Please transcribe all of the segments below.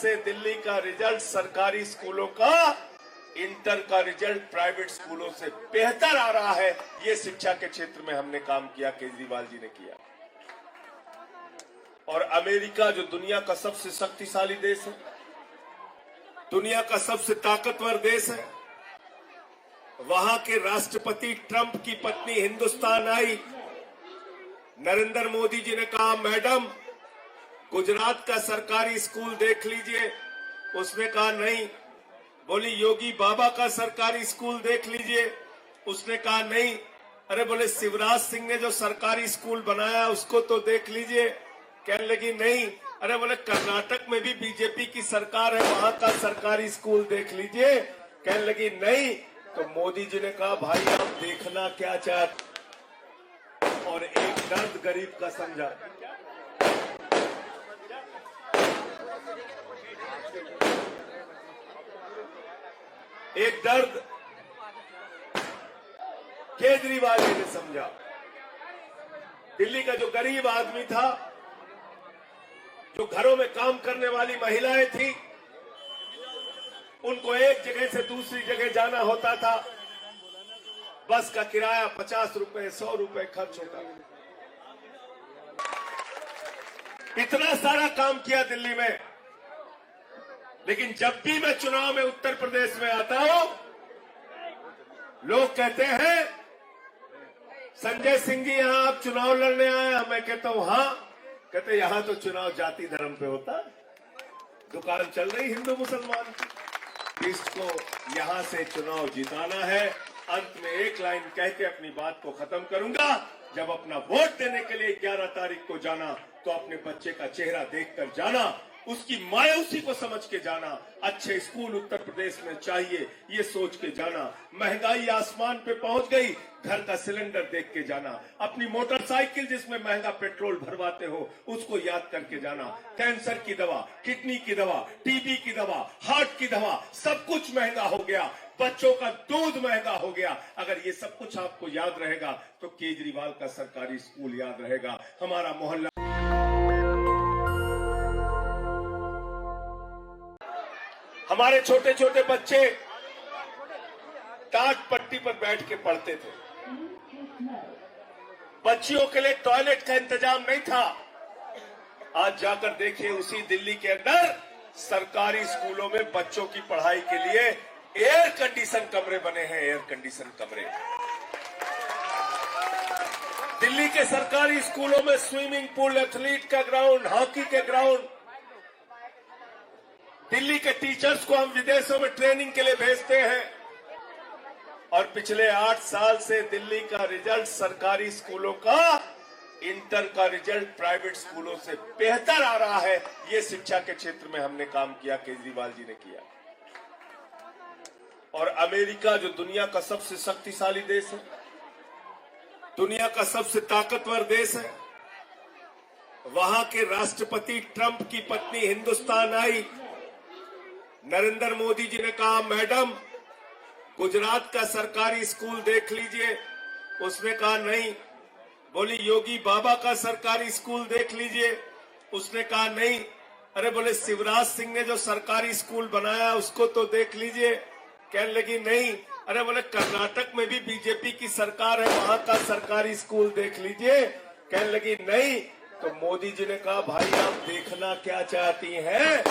से दिल्ली का रिजल्ट सरकारी स्कूलों का इंटर का रिजल्ट प्राइवेट स्कूलों से बेहतर आ रहा है। ये शिक्षा के क्षेत्र में हमने काम किया, केजरीवाल जी ने किया। और अमेरिका जो दुनिया का सबसे शक्तिशाली देश है, दुनिया का सबसे ताकतवर देश है, वहां के राष्ट्रपति ट्रंप की पत्नी हिंदुस्तान आई। नरेंद्र मोदी जी ने कहा, मैडम गुजरात का सरकारी स्कूल देख लीजिए। उसने कहा नहीं। बोली योगी बाबा का सरकारी स्कूल देख लीजिए। उसने कहा नहीं। अरे बोले शिवराज सिंह ने जो सरकारी स्कूल बनाया उसको तो देख लीजिए। कहने लगी नहीं। अरे बोले कर्नाटक में भी बीजेपी की सरकार है, वहां का सरकारी स्कूल देख लीजिए। कहने लगी नहीं। तो मोदी जी ने कहा, भाई आप देखना क्या चाहते। और एक दर्द गरीब का समझा। एक दर्द केजरीवाल जी ने समझा। दिल्ली का जो गरीब आदमी था, जो घरों में काम करने वाली महिलाएं थी, उनको एक जगह से दूसरी जगह जाना होता था। बस का किराया 50 रुपए 100 रुपए खर्च होता था। इतना सारा काम किया दिल्ली में। लेकिन जब भी मैं चुनाव में उत्तर प्रदेश में आता हूं, लोग कहते हैं संजय सिंह जी यहां आप चुनाव लड़ने आए। मैं कहता हूं हाँ। कहते यहां तो चुनाव जाति धर्म पे होता है। दुकान चल रही हिंदू मुसलमान की, इसको यहां से चुनाव जिताना है। अंत में एक लाइन कह के अपनी बात को खत्म करूंगा। जब अपना वोट देने के लिए 11 तारीख को जाना, तो अपने बच्चे का चेहरा देखकर जाना, उसकी मायूसी को समझ के जाना। अच्छे स्कूल उत्तर प्रदेश में चाहिए, ये सोच के जाना। महंगाई आसमान पे पहुंच गई, घर का सिलेंडर देख के जाना। अपनी मोटरसाइकिल जिसमें महंगा पेट्रोल भरवाते हो, उसको याद करके जाना। कैंसर की दवा, किडनी की दवा, टीबी की दवा, हार्ट की दवा, सब कुछ महंगा हो गया। बच्चों का दूध महंगा हो गया। अगर ये सब कुछ आपको याद रहेगा, तो केजरीवाल का सरकारी स्कूल याद रहेगा, हमारा मोहल्ला। हमारे छोटे छोटे बच्चे टाट पट्टी पर बैठ के पढ़ते थे। बच्चियों के लिए टॉयलेट का इंतजाम नहीं था। आज जाकर देखिए, उसी दिल्ली के अंदर सरकारी स्कूलों में बच्चों की पढ़ाई के लिए एयर कंडीशन कमरे बने हैं। एयर कंडीशन कमरे। दिल्ली के सरकारी स्कूलों में स्विमिंग पूल, एथलीट का ग्राउंड, हॉकी के ग्राउंड। दिल्ली के टीचर्स को हम विदेशों में ट्रेनिंग के लिए भेजते हैं। और पिछले 8 साल से दिल्ली का रिजल्ट सरकारी स्कूलों का इंटर का रिजल्ट प्राइवेट स्कूलों से बेहतर आ रहा है। ये शिक्षा के क्षेत्र में हमने काम किया, केजरीवाल जी ने किया। और अमेरिका जो दुनिया का सबसे शक्तिशाली देश है, दुनिया का सबसे ताकतवर देश है, वहां के राष्ट्रपति ट्रंप की पत्नी हिंदुस्तान आई। नरेंद्र मोदी जी ने कहा, मैडम गुजरात का सरकारी स्कूल देख लीजिए। उसने कहा नहीं। बोली योगी बाबा का सरकारी स्कूल देख लीजिए। उसने कहा नहीं। अरे बोले शिवराज सिंह ने जो सरकारी स्कूल बनाया उसको तो देख लीजिए। कहने लगी नहीं। अरे बोले कर्नाटक में भी बीजेपी की सरकार है, वहां का सरकारी स्कूल देख लीजिए। कहने लगी नहीं। तो मोदी जी ने कहा, भाई आप देखना क्या चाहती हैं।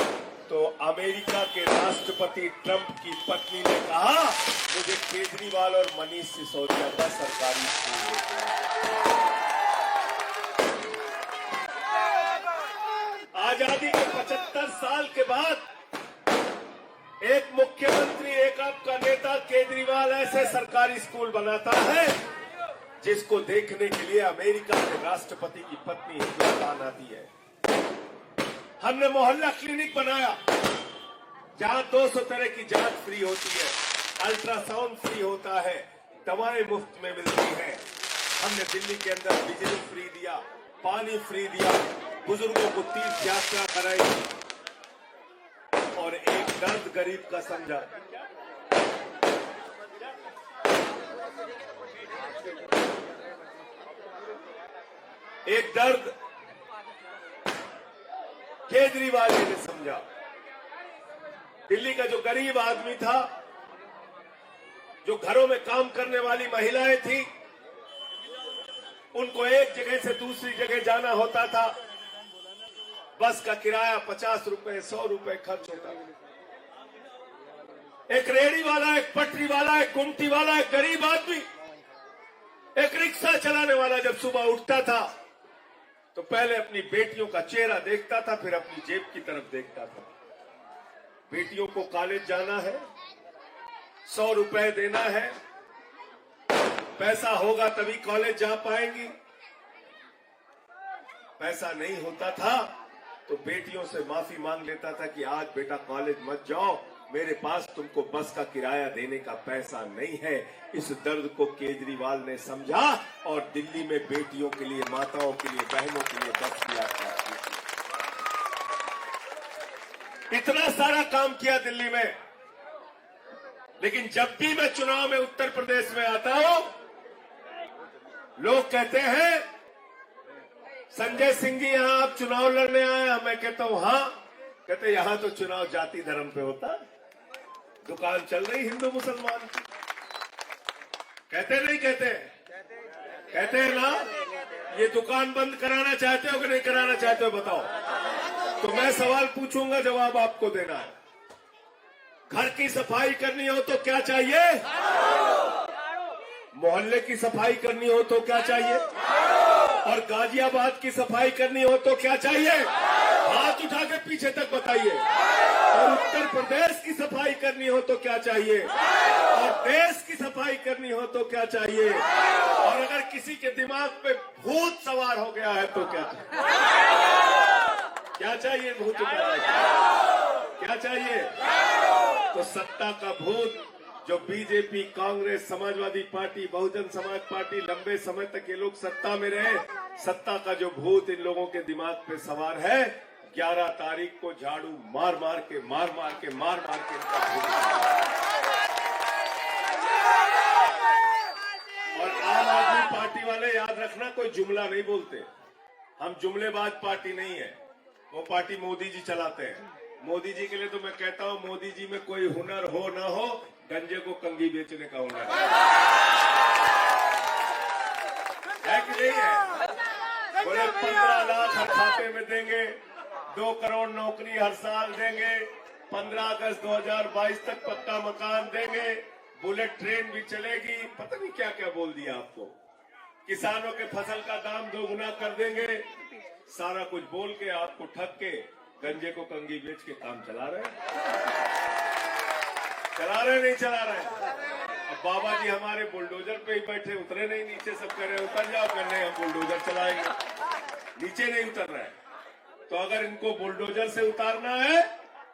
तो अमेरिका के राष्ट्रपति ट्रंप की पत्नी ने कहा, मुझे केजरीवाल और मनीष सिसोदिया का सरकारी स्कूल देखना। आजादी के 75 साल के बाद एक मुख्यमंत्री, एक आपका नेता केजरीवाल ऐसे सरकारी स्कूल बनाता है जिसको देखने के लिए अमेरिका के राष्ट्रपति की पत्नी हिंदुस्तान आती है। हमने मोहल्ला क्लिनिक बनाया, जहां 200 तरह की जांच फ्री होती है, अल्ट्रासाउंड फ्री होता है, दवाएं मुफ्त में मिलती हैं। हमने दिल्ली के अंदर बिजली फ्री दिया, पानी फ्री दिया, बुजुर्गों को तीर्थ यात्रा कराई। और एक दर्द गरीब का समझा। एक दर्द केजरीवाल जी ने समझा। दिल्ली का जो गरीब आदमी था, जो घरों में काम करने वाली महिलाएं थी, उनको एक जगह से दूसरी जगह जाना होता था, बस का किराया 50 रुपए 100 रुपए खर्च होता था। एक रेहड़ी वाला, एक पटरी वाला, एक गुमटी वाला, एक गरीब आदमी, एक रिक्शा चलाने वाला जब सुबह उठता था तो पहले अपनी बेटियों का चेहरा देखता था, फिर अपनी जेब की तरफ देखता था। बेटियों को कॉलेज जाना है, 100 रुपए देना है, पैसा होगा तभी कॉलेज जा पाएंगी। पैसा नहीं होता था तो बेटियों से माफी मांग लेता था कि आज बेटा कॉलेज मत जाओ, मेरे पास तुमको बस का किराया देने का पैसा नहीं है। इस दर्द को केजरीवाल ने समझा और दिल्ली में बेटियों के लिए, माताओं के लिए, बहनों के लिए बस किया था। इतना सारा काम किया दिल्ली में, लेकिन जब भी मैं चुनाव में उत्तर प्रदेश में आता हूं, लोग कहते हैं संजय सिंह जी यहां आप चुनाव लड़ने आए। मैं कहता हूं हाँ। कहते यहां तो चुनाव जाति धर्म पे होता, दुकान चल रही हिंदू मुसलमान की। कहते नहीं कहते? कहते हैं ना। ये दुकान बंद कराना चाहते हो कि नहीं कराना चाहते हो बताओ? तो मैं सवाल पूछूंगा, जवाब आपको देना है। घर की सफाई करनी हो तो क्या चाहिए? मोहल्ले की सफाई करनी हो तो क्या चाहिए? और गाजियाबाद की सफाई करनी हो तो क्या चाहिए? हाथ उठा के पीछे तक बताइए। और उत्तर प्रदेश की सफाई करनी हो तो क्या चाहिए? और देश की सफाई करनी हो तो क्या चाहिए? और अगर किसी के दिमाग पे भूत सवार हो गया है तो क्या चाहिए? क्या चाहिए? भूत क्या चाहिए? तो सत्ता का भूत जो BJP, Congress, Samajwadi party, Bahujan Samaj party, लंबे समय तक ये लोग सत्ता में रहे, सत्ता का जो भूत इन लोगों के दिमाग पे सवार है, 11 तारीख को झाड़ू मार मार के इनका और आम आदमी पार्टी वाले याद रखना, कोई जुमला नहीं बोलते। हम जुमलेबाज पार्टी नहीं है। वो पार्टी मोदी जी चलाते हैं। मोदी जी के लिए तो मैं कहता हूं, मोदी जी में कोई हुनर हो ना हो, गंजे को कंघी बेचने का हुनर है कि नहीं है? बोले 15 लाख हर खाते में देंगे, 2 करोड़ नौकरी हर साल देंगे, 15 अगस्त 2022 तक पक्का मकान देंगे, बुलेट ट्रेन भी चलेगी, पता नहीं क्या क्या बोल दिया आपको। किसानों के फसल का दाम 2 गुना कर देंगे। सारा कुछ बोल के आपको ठग के गंजे को कंघी बेच के काम चला रहे नहीं चला रहे। अब बाबा जी हमारे बुलडोजर पे ही बैठे, उतरे नहीं नीचे, सब कह रहे उतर जाओ, कर रहे हम बुलडोजर चलाएंगे, नीचे नहीं उतर रहे। तो अगर इनको बुलडोजर से उतारना है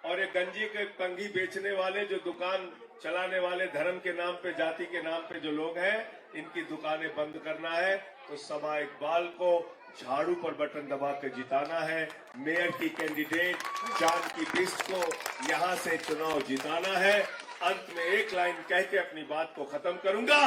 और ये गंजी के कंघी बेचने वाले, जो दुकान चलाने वाले, धर्म के नाम पे, जाति के नाम पे जो लोग हैं, इनकी दुकानें बंद करना है, तो सबा इकबाल को झाड़ू पर बटन दबा के जिताना है। मेयर की कैंडिडेट जानकी बिष्ट को यहां से चुनाव जिताना है। अंत में एक लाइन कह के अपनी बात को खत्म करूंगा।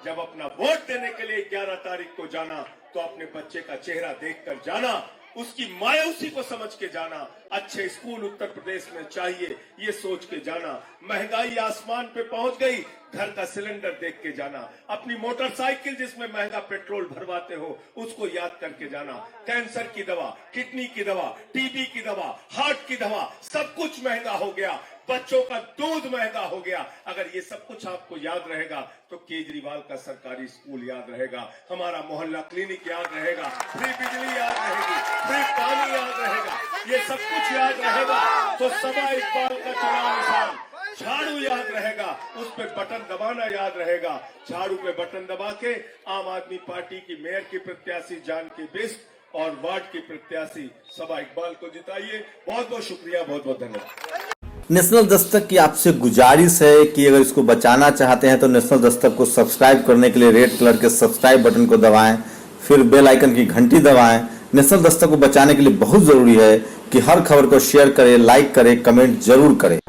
जब अपना वोट देने के लिए 11 तारीख को जाना, तो अपने बच्चे का चेहरा देखकर जाना, उसकी मायूसी को समझ के जाना। अच्छे स्कूल उत्तर प्रदेश में चाहिए, ये सोच के जाना। महंगाई आसमान पे पहुंच गई, घर का सिलेंडर देख के जाना। अपनी मोटरसाइकिल जिसमें महंगा पेट्रोल भरवाते हो, उसको याद करके जाना। कैंसर की दवा, किडनी की दवा, टीबी की दवा, हार्ट की दवा, सब कुछ महंगा हो गया। बच्चों का दूध महंगा हो गया। अगर ये सब कुछ आपको याद रहेगा तो केजरीवाल का सरकारी स्कूल याद रहेगा, हमारा मोहल्ला क्लिनिक याद रहेगा, फ्री बिजली याद रहेगी, फ्री पानी याद रहेगा, ये सब कुछ याद रहेगा। तो सबा इकबाल का चुनाव निशान झाड़ू याद रहेगा, उस पे बटन दबाना याद रहेगा। झाड़ू पे बटन दबा के आम आदमी पार्टी की मेयर की प्रत्याशी जानकी बिष्ट और वार्ड की प्रत्याशी सबा इकबाल को जिताइए। बहुत बहुत शुक्रिया, बहुत बहुत धन्यवाद। नेशनल दस्तक की आपसे गुजारिश है कि अगर इसको बचाना चाहते हैं तो नेशनल दस्तक को सब्सक्राइब करने के लिए रेड कलर के सब्सक्राइब बटन को दबाएं, फिर बेल आइकन की घंटी दबाएं। नेशनल दस्तक को बचाने के लिए बहुत जरूरी है कि हर खबर को शेयर करें, लाइक करें, कमेंट जरूर करें।